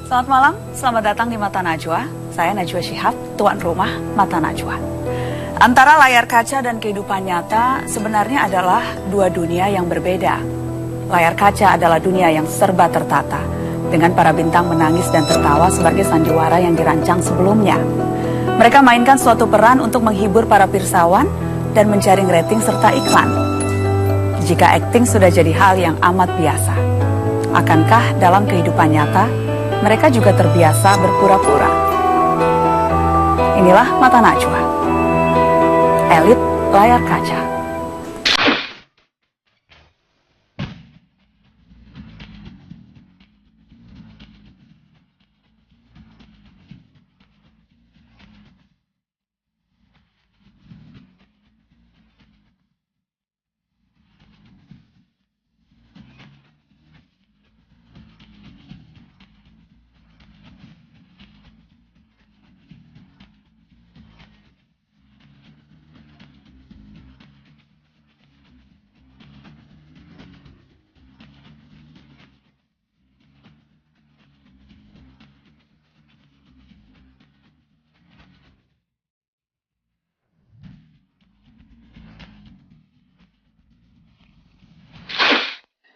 Selamat malam, selamat datang di Mata Najwa. Saya Najwa Shihab, tuan rumah Mata Najwa. Antara layar kaca dan kehidupan nyata sebenarnya adalah dua dunia yang berbeda. Layar kaca adalah dunia yang serba tertata, dengan para bintang menangis dan tertawa sebagai sandiwara yang dirancang sebelumnya. Mereka mainkan suatu peran untuk menghibur para pirsawan dan menjaring rating serta iklan. Jika akting sudah jadi hal yang amat biasa, akankah dalam kehidupan nyata mereka juga terbiasa berpura-pura? Inilah Mata Najwa, elit layar kaca.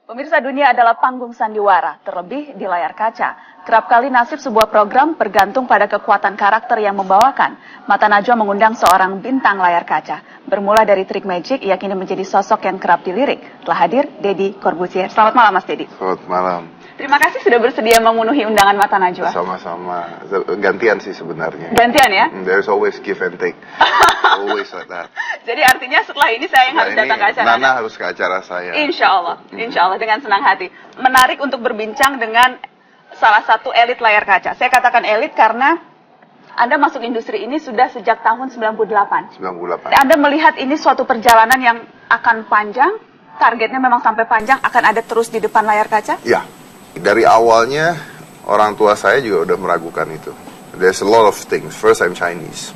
Pemirsa, dunia adalah panggung sandiwara, terlebih di layar kaca. Kerap kali nasib sebuah program bergantung pada kekuatan karakter yang membawakan. Mata Najwa mengundang seorang bintang layar kaca. Bermula dari trik magic, ia kini menjadi sosok yang kerap dilirik. Telah hadir Deddy Corbuzier. Selamat malam, Mas Deddy. Selamat malam. Terima kasih sudah bersedia memenuhi undangan Mata Najwa. Sama-sama. Gantian sih sebenarnya. Gantian ya? There's always give and take. Always like that. Jadi artinya setelah ini saya yang harus datang ke acara Nana harus ke acara saya. Insya Allah dengan senang hati. Menarik untuk berbincang dengan salah satu elit layar kaca. Saya katakan elit karena Anda masuk industri ini sudah sejak tahun 98. 98. Anda melihat ini suatu perjalanan yang akan panjang, targetnya memang sampai panjang, akan ada terus di depan layar kaca? Ya, dari awalnya orang tua saya juga udah meragukan itu. There's a lot of things. First, I'm Chinese.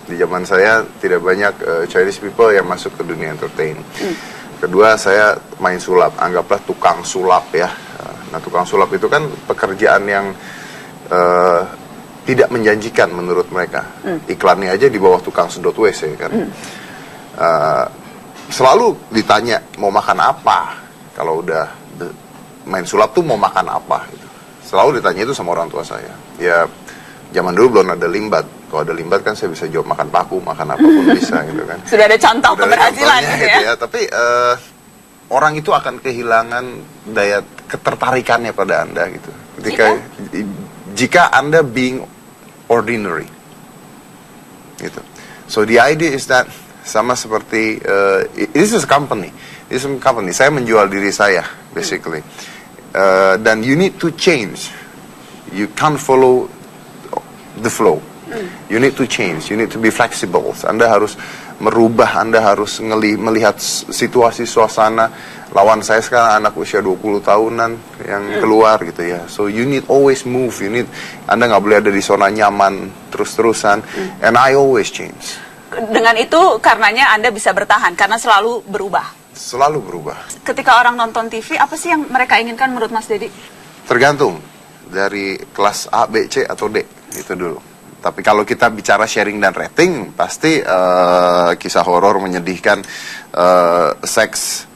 Di zaman saya tidak banyak Chinese people yang masuk ke dunia entertain. Kedua, saya main sulap. Anggaplah tukang sulap ya. Nah, tukang sulap itu kan pekerjaan yang tidak menjanjikan menurut mereka. Iklannya aja di bawah tukang sedot WC kan. Selalu ditanya mau makan apa. Kalau udah main sulap tuh mau makan apa gitu. Selalu ditanya itu sama orang tua saya. Ya, zaman dulu belum ada limbat. Kalau ada limbat kan saya bisa jawab makan paku, makan apapun bisa gitu kan. Sudah ada contoh keberhasilan gitu ya. Tapi orang itu akan kehilangan daya ketertarikannya pada Anda gitu. Jika Anda being ordinary. Gitu. So the idea is that sama seperti this is a company. This is a company. Saya menjual diri saya basically. Dan you need to change. You can't follow the flow. You need to change, you need to be flexible. Anda harus merubah, Anda harus melihat situasi suasana. Lawan saya sekarang anak usia 20 tahunan yang keluar gitu ya. So you need always move, Anda nggak boleh ada di zona nyaman terus-terusan. And I always change. Dengan itu karenanya Anda bisa bertahan, karena selalu berubah. Selalu berubah. Ketika orang nonton TV, apa sih yang mereka inginkan menurut Mas Deddy? Tergantung dari kelas A, B, C, atau D. Itu dulu. Tapi kalau kita bicara sharing dan rating, pasti kisah horor menyedihkan, seks.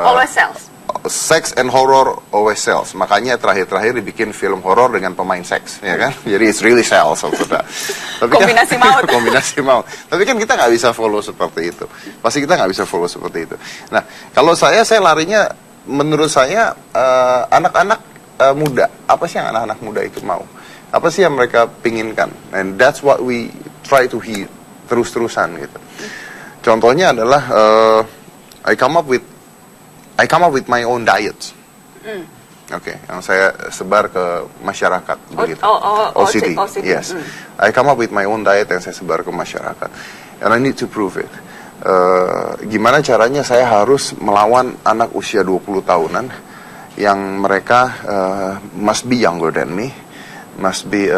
Always sells. Sex and horror always sells. Makanya terakhir-terakhir dibikin film horor dengan pemain seks, ya kan? Jadi it's really sells. Tapi kombinasi maut. Kombinasi maut. Tapi kan kita nggak bisa follow seperti itu. Pasti kita nggak bisa follow seperti itu. Nah, kalau saya larinya, menurut saya anak-anak muda. Apa sih yang anak-anak muda itu mau? Apa sih yang mereka pinginkan? And that's what we try to hear terus-terusan gitu. Contohnya adalah I come up with my own diet. Oke, yang saya sebar ke masyarakat begitu. OCD. Yes. I come up with my own diet yang saya sebar ke masyarakat. And I need to prove it. Gimana caranya saya harus melawan anak usia 20 tahunan yang mereka must be younger than me. Must be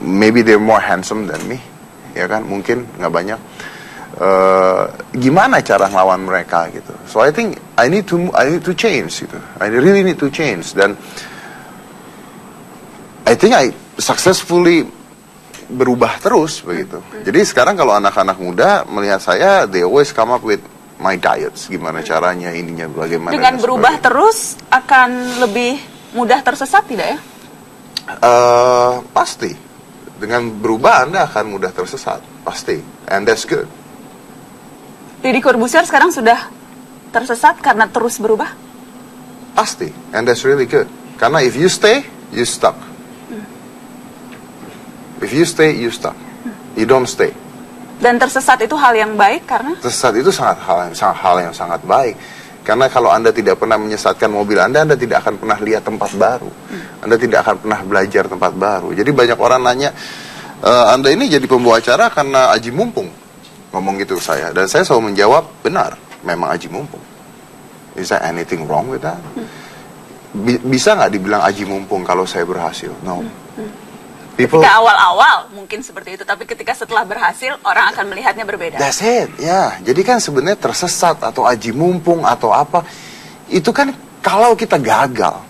maybe they're more handsome than me, ya kan, mungkin nggak banyak. Gimana cara ngelawan mereka gitu. So I think I need to change gitu. I really need to change. Dan I think I successfully berubah terus begitu. Jadi sekarang kalau anak-anak muda melihat saya, they always come up with my diets, gimana caranya, ininya bagaimana. Dengan berubah terus akan lebih mudah tersesat tidak ya? Pasti. Dengan berubah Anda akan mudah tersesat, pasti. And that's good. Deddy Corbuzier sekarang sudah tersesat karena terus berubah? Pasti. And that's really good. Karena if you stay, you stuck. If you stay, you stuck. You don't stay. Dan tersesat itu hal yang baik karena? Tersesat itu hal yang sangat baik. Karena kalau Anda tidak pernah menyesatkan mobil Anda tidak akan pernah lihat tempat baru. Anda tidak akan pernah belajar tempat baru. Jadi banyak orang nanya, Anda ini jadi pembawa acara karena aji mumpung. Ngomong gitu ke saya. Dan saya selalu menjawab, benar, memang aji mumpung. Is there anything wrong with that? Bisa nggak dibilang aji mumpung kalau saya berhasil? No. Ketika awal-awal mungkin seperti itu, tapi ketika setelah berhasil, orang akan melihatnya berbeda. That's it, ya. Jadi kan sebenarnya tersesat atau aji mumpung atau apa, itu kan kalau kita gagal.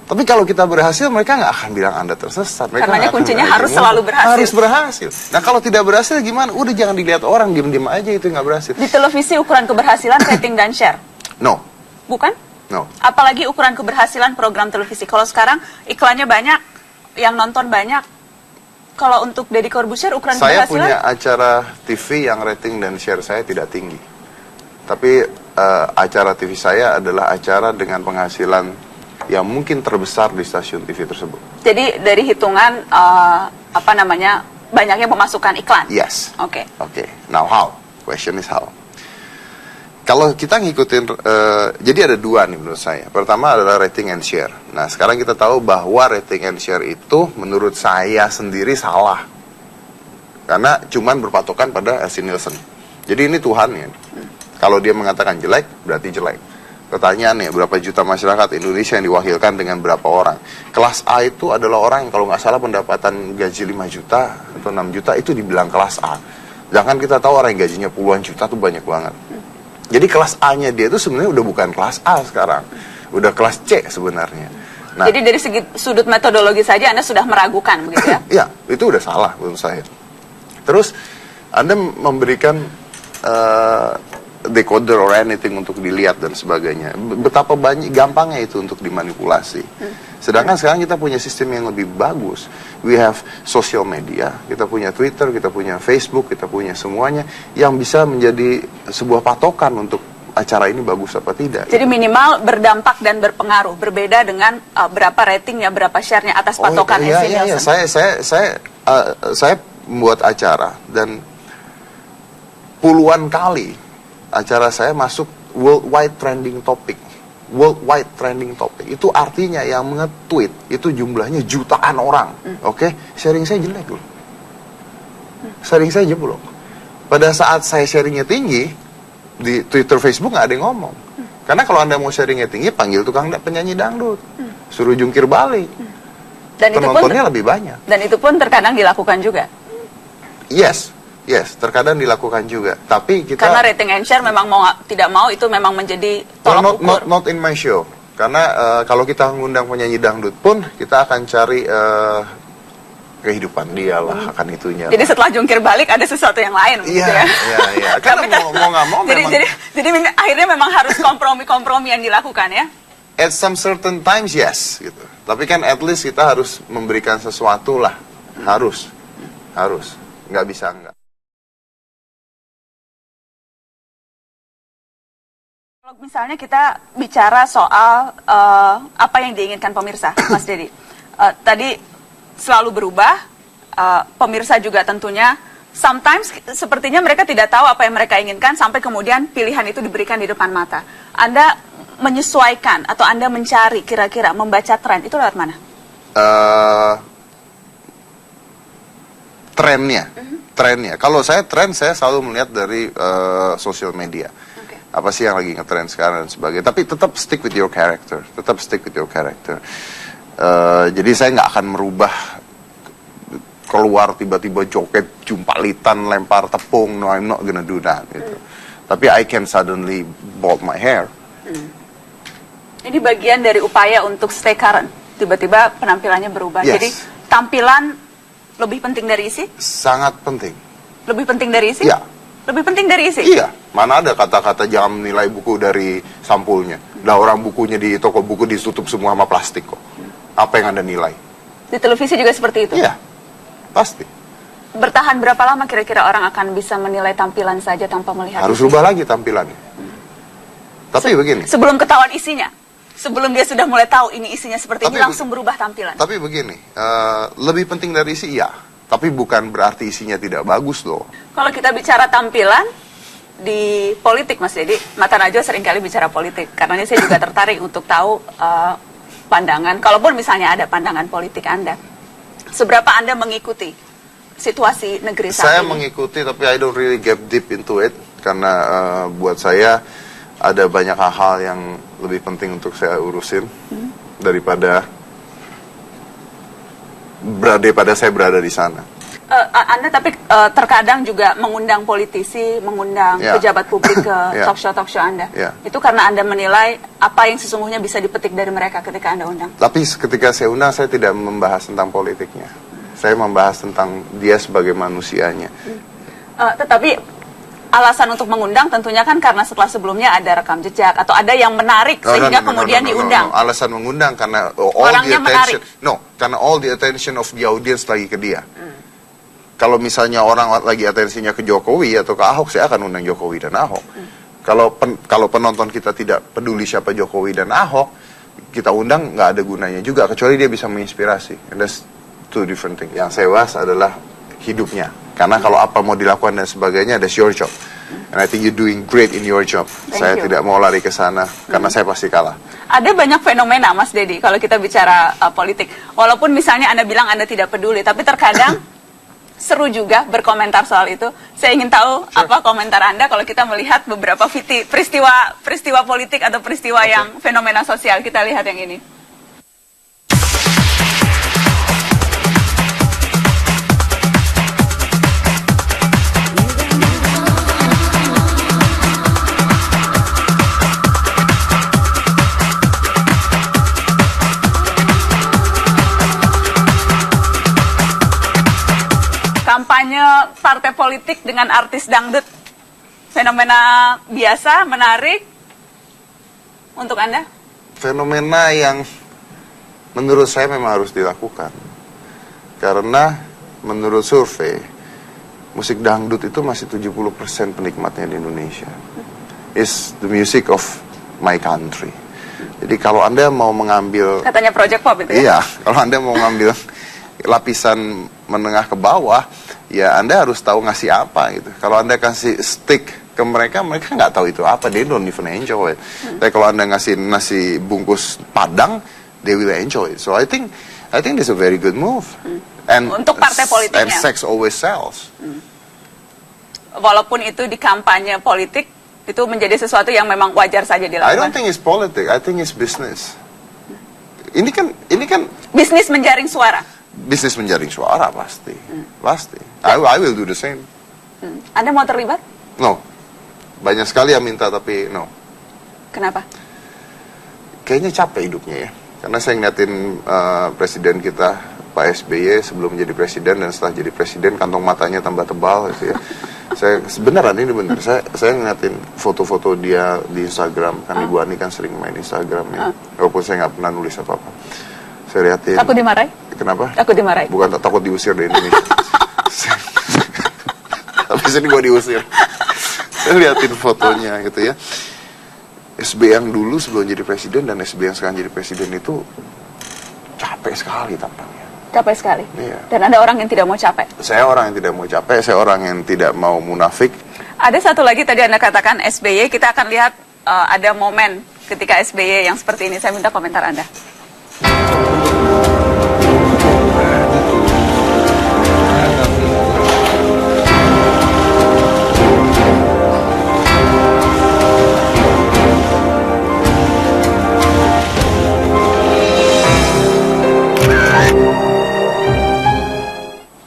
Tapi kalau kita berhasil, mereka nggak akan bilang Anda tersesat. Karena kuncinya harus selalu berhasil. Harus berhasil. Nah kalau tidak berhasil gimana? Udah jangan dilihat orang, diem-diem aja itu nggak berhasil. Di televisi ukuran keberhasilan rating dan share? No. Bukan? No. Apalagi ukuran keberhasilan program televisi. Kalau sekarang iklannya banyak, yang nonton banyak. Kalau untuk Deddy Corbuzier ukuran saya keberhasilan? Saya punya acara TV yang rating dan share saya tidak tinggi. Tapi acara TV saya adalah acara dengan penghasilan yang mungkin terbesar di stasiun TV tersebut. Jadi dari hitungan banyaknya pemasukan iklan? Yes. Oke. Oke. Now how? Question is how. Kalau kita ngikutin, jadi ada dua nih menurut saya. Pertama adalah rating and share. Nah sekarang kita tahu bahwa rating and share itu menurut saya sendiri salah. Karena cuman berpatokan pada LC Nielsen. Jadi ini Tuhan ya. Kalau dia mengatakan jelek, berarti jelek. Pertanyaannya, berapa juta masyarakat Indonesia yang diwakilkan dengan berapa orang? Kelas A itu adalah orang yang kalau nggak salah pendapatan gaji 5 juta atau 6 juta itu dibilang kelas A. Jangan kita tahu orang yang gajinya puluhan juta tuh banyak banget. Jadi kelas A-nya dia itu sebenarnya udah bukan kelas A sekarang. Udah kelas C sebenarnya. Nah, jadi dari segi sudut metodologi saja Anda sudah meragukan begitu ya? Iya, itu udah salah menurut saya. Terus Anda memberikan decoder or anything untuk dilihat dan sebagainya. Betapa gampangnya itu untuk dimanipulasi. Sedangkan sekarang kita punya sistem yang lebih bagus. We have social media, kita punya Twitter, kita punya Facebook, kita punya semuanya yang bisa menjadi sebuah patokan untuk acara ini bagus apa tidak. Jadi minimal berdampak dan berpengaruh. Berbeda dengan berapa ratingnya, berapa share-nya atas patokan LC Nielsen. Saya membuat acara dan puluhan kali acara saya masuk worldwide trending topic. Worldwide trending topic itu artinya yang nge-tweet itu jumlahnya jutaan orang. Oke? Sharing saya jelek loh. Sharing saya jeblok. Pada saat saya sharingnya tinggi di Twitter, Facebook nggak ada yang ngomong. Karena kalau Anda mau sharingnya tinggi, panggil tukang penyanyi dangdut, suruh jungkir balik. Dan penontonnya lebih banyak. Dan itu pun terkadang dilakukan juga. Yes, terkadang dilakukan juga. Tapi kita karena rating and share memang tidak mau itu memang menjadi tolak ukur. Not in my show. Karena kalau kita mengundang penyanyi dangdut pun kita akan cari kehidupan dia lah, akan itunya. Jadi setelah jungkir balik ada sesuatu yang lain, gitu ya? Iya. Karena mau nggak mau jadi akhirnya memang harus kompromi yang dilakukan ya. At some certain times yes, gitu. Tapi kan at least kita harus memberikan sesuatu lah, harus, nggak bisa nggak. Kalau misalnya kita bicara soal apa yang diinginkan pemirsa, Mas Deddy, tadi selalu berubah, pemirsa juga tentunya, sometimes sepertinya mereka tidak tahu apa yang mereka inginkan sampai kemudian pilihan itu diberikan di depan mata. Anda menyesuaikan atau Anda mencari kira-kira membaca tren itu lewat mana? Trennya. Kalau saya selalu melihat dari sosial media. Apa sih yang lagi ngetrend sekarang dan sebagainya. Tapi tetap stick with your character. Jadi saya nggak akan merubah keluar tiba-tiba joget jumpalitan lempar tepung. No, I'm not gonna do that gitu. Tapi I can suddenly bald my hair. Ini bagian dari upaya untuk stay current. Tiba-tiba penampilannya berubah. Yes. Jadi tampilan lebih penting dari isi? Sangat penting. Lebih penting dari isi? Iya. Lebih penting dari isi? Iya, mana ada kata-kata jangan menilai buku dari sampulnya. Lah orang bukunya di toko buku ditutup semua sama plastik kok. Apa yang Anda nilai? Di televisi juga seperti itu? Iya, pasti. Bertahan berapa lama kira-kira orang akan bisa menilai tampilan saja tanpa melihat Harus isi? rubah lagi tampilannya. Tapi begini. Sebelum ketahuan isinya? Sebelum dia sudah mulai tahu ini isinya seperti ini, langsung berubah tampilan? Tapi begini, lebih penting dari isi iya. Tapi bukan berarti isinya tidak bagus loh. Kalau kita bicara tampilan di politik, Mas Dedi, Mata Najwa seringkali bicara politik. Karena ini saya juga tertarik untuk tahu pandangan, kalaupun misalnya ada pandangan politik Anda. Seberapa Anda mengikuti situasi negeri saat Saya ini? mengikuti, tapi I don't really get deep into it. Karena buat saya ada banyak hal-hal yang lebih penting untuk saya urusin daripada saya berada di sana. Anda tapi terkadang juga mengundang politisi, mengundang pejabat publik ke talk show Anda. Itu karena Anda menilai apa yang sesungguhnya bisa dipetik dari mereka ketika Anda undang. Tapi ketika saya undang, saya tidak membahas tentang politiknya. Saya membahas tentang dia sebagai manusianya. Tetapi alasan untuk mengundang tentunya kan karena setelah sebelumnya ada rekam jejak atau ada yang menarik sehingga kemudian diundang. Alasan mengundang karena karena all the attention of the audience lagi ke dia. Kalau misalnya orang lagi atensinya ke Jokowi atau ke Ahok, saya akan undang Jokowi dan Ahok. Kalau penonton kita tidak peduli siapa Jokowi dan Ahok, kita undang nggak ada gunanya juga, kecuali dia bisa menginspirasi. And that's two different things. Yang saya bahas adalah hidupnya. Karena kalau apa mau dilakukan dan sebagainya, that's your job. And I think you're doing great in your job. Saya tidak mau lari ke sana, karena saya pasti kalah. Ada banyak fenomena, Mas Dedi, kalau kita bicara politik. Walaupun misalnya Anda bilang Anda tidak peduli, tapi terkadang seru juga berkomentar soal itu. Saya ingin tahu apa komentar Anda kalau kita melihat beberapa peristiwa politik atau peristiwa yang fenomena sosial. Kita lihat yang ini. Kampanye partai politik dengan artis dangdut, fenomena biasa, menarik untuk Anda? Fenomena yang menurut saya memang harus dilakukan. Karena menurut survei, musik dangdut itu masih 70% penikmatnya di Indonesia. It's the music of my country. Jadi kalau Anda mau mengambil... Katanya project pop itu ya? Iya, kalau Anda mau mengambil lapisan menengah ke bawah, ya Anda harus tahu ngasih apa gitu. Kalau Anda kasih stick ke mereka, mereka nggak tahu itu apa, they don't even enjoy it. Tapi kalau Anda ngasih nasi bungkus padang, they will enjoy it. So I think this is a very good move. And untuk partai politiknya. And sex always sells. Walaupun itu di kampanye politik, itu menjadi sesuatu yang memang wajar saja dilakukan. I don't think it's politics, I think it's business. Ini kan bisnis menjaring suara. Bisnis menjaring suara pasti. I will do the same. Anda mau terlibat? No. Banyak sekali yang minta tapi no. Kenapa? Kayaknya capek hidupnya ya. Karena saya ngeliatin presiden kita Pak SBY sebelum jadi presiden dan setelah jadi presiden kantong matanya tambah tebal gitu ya. Saya beneran ini bener. Saya ngeliatin foto-foto dia di Instagram, kan Ibu Ani kan sering main Instagram ya. Walaupun saya nggak pernah nulis apa-apa. Saya liatin. Takut dimarahi? Kenapa? Takut dimarahi. Bukan takut diusir dari Indonesia. Tapi sini gua diusir. Saya liatin fotonya gitu ya. SBY yang dulu sebelum jadi presiden dan SBY yang sekarang jadi presiden itu capek sekali tampaknya. Capek sekali? Iya. Dan ada orang yang tidak mau capek? Saya orang yang tidak mau capek, saya orang yang tidak mau munafik. Ada satu lagi tadi Anda katakan SBY, kita akan lihat ada momen ketika SBY yang seperti ini. Saya minta komentar Anda.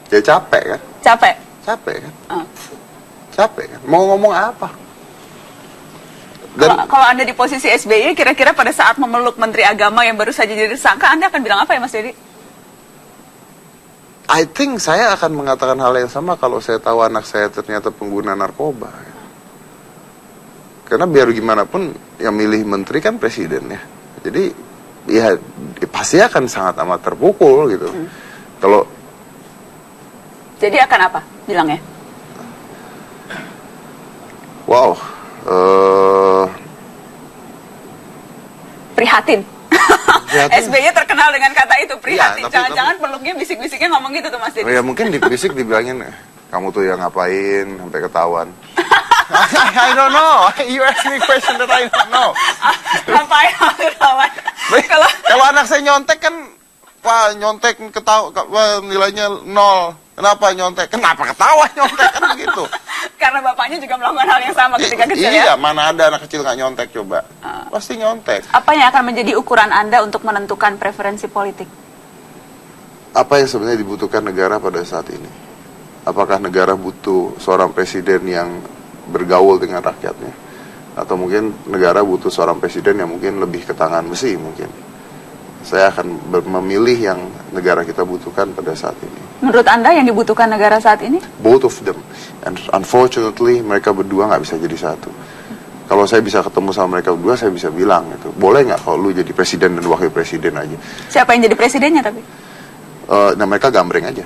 Ya capek kan? Capek? Capek kan? Capek kan? Mau ngomong apa? Kalau Anda di posisi SBY, kira-kira pada saat memeluk Menteri Agama yang baru saja jadi tersangka, Anda akan bilang apa ya Mas Dedi? I think saya akan mengatakan hal yang sama kalau saya tahu anak saya ternyata pengguna narkoba. Karena biar gimana pun yang milih menteri kan presiden ya. Jadi ya pasti akan sangat amat terpukul gitu. Kalau jadi akan apa bilangnya? Wow, prihatin. SBY terkenal dengan kata itu, prihatin. Ya, Jangan-jangan peluknya bisik-bisiknya ngomong gitu tuh Mas Dedi. Ya mungkin dibisik dibilangin, kamu tuh yang ngapain sampai ketahuan. I don't know. You ask me question that I don't know. Ngapain ketahuan? Kalau anak saya nyontek kan, wah nyontek nilainya 0. Kenapa nyontek? Kenapa ketawa nyontek kan begitu? Karena bapaknya juga melakukan hal yang sama ketika kecil ya? Iya, mana ada anak kecil nggak nyontek coba? Pasti nyontek. Apa yang akan menjadi ukuran Anda untuk menentukan preferensi politik? Apa yang sebenarnya dibutuhkan negara pada saat ini? Apakah negara butuh seorang presiden yang bergaul dengan rakyatnya? Atau mungkin negara butuh seorang presiden yang mungkin lebih ke tangan besi mungkin? Saya akan memilih yang negara kita butuhkan pada saat ini. Menurut Anda yang dibutuhkan negara saat ini? Both of them. And unfortunately mereka berdua nggak bisa jadi satu. Kalau saya bisa ketemu sama mereka berdua, saya bisa bilang gitu. Boleh nggak kalau lu jadi presiden dan wakil presiden aja? Siapa yang jadi presidennya tapi? Nah mereka gambreng aja.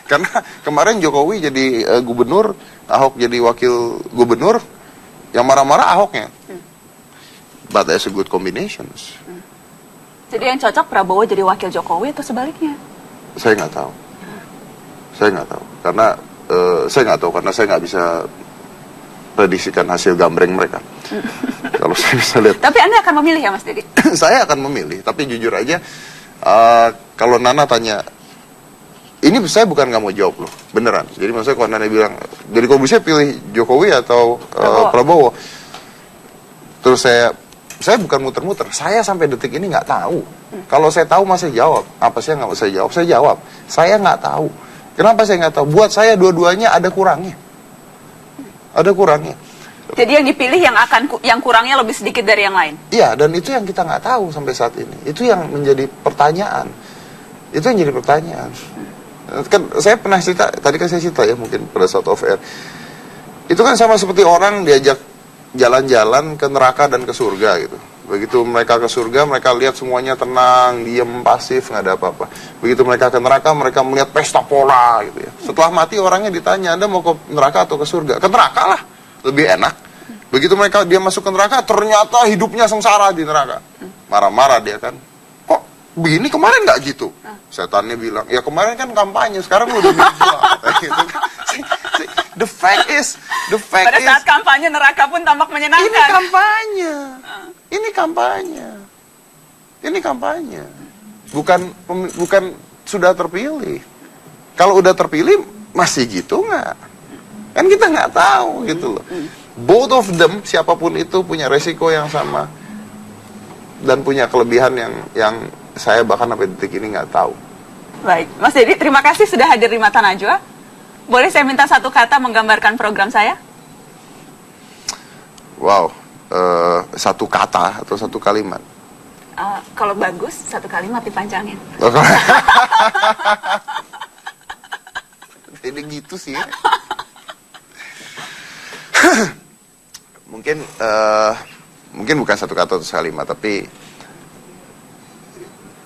karena kemarin Jokowi jadi gubernur, Ahok jadi wakil gubernur, yang marah-marah Ahoknya. But that's a good combination. Jadi yang cocok Prabowo jadi wakil Jokowi atau sebaliknya? Saya nggak tahu. Saya nggak tahu. Karena saya nggak bisa prediksikan hasil gambreng mereka. Kalau saya bisa lihat. Tapi Anda akan memilih ya Mas Dedi? Saya akan memilih. Tapi jujur aja, kalau Nana tanya, ini saya bukan nggak mau jawab loh, beneran. Jadi maksudnya kalau Nana bilang, jadi kalau bisa pilih Jokowi atau Prabowo. Terus saya bukan muter-muter, saya sampai detik ini nggak tahu. Kalau saya tahu masih jawab. Apa sih yang nggak saya jawab? Saya jawab. Saya nggak tahu. Kenapa saya nggak tahu? Buat saya dua-duanya ada kurangnya. Ada kurangnya. Jadi yang dipilih yang kurangnya lebih sedikit dari yang lain? Iya, dan itu yang kita nggak tahu sampai saat ini. Itu yang menjadi pertanyaan. Itu yang jadi pertanyaan. Kan saya pernah cerita, tadi kan saya cerita ya mungkin pada saat off air. Itu kan sama seperti orang diajak jalan-jalan ke neraka dan ke surga gitu. Begitu mereka ke surga, mereka lihat semuanya tenang, diem, pasif, nggak ada apa-apa. Begitu mereka ke neraka, mereka melihat pesta pola gitu ya. Setelah mati orangnya ditanya, Anda mau ke neraka atau ke surga? Ke neraka lah, lebih enak. Begitu dia masuk ke neraka, ternyata hidupnya sengsara di neraka. Marah-marah dia kan. Kok begini kemarin nggak gitu? Setannya bilang, ya kemarin kan kampanye, sekarang udah berubah. Gitu kan. The fact is pada saat kampanye neraka pun tampak menyenangkan. Ini kampanye. Ini kampanye. Ini kampanye. Bukan sudah terpilih. Kalau udah terpilih masih gitu nggak? Kan kita nggak tahu gitu loh. Both of them, siapapun itu punya resiko yang sama dan punya kelebihan yang saya bahkan sampai detik ini nggak tahu. Baik, Mas Dedi, terima kasih sudah hadir di Mata Najwa. Boleh saya minta satu kata menggambarkan program saya? Wow, satu kata atau satu kalimat? Kalau bagus, satu kalimat dipanjangin. Jadi gitu sih ya. Mungkin bukan satu kata atau satu kalimat, tapi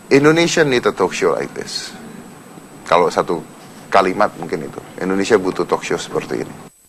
Indonesia need a talk show like this. Kalau satu kalimat mungkin itu. Indonesia butuh talk show seperti ini.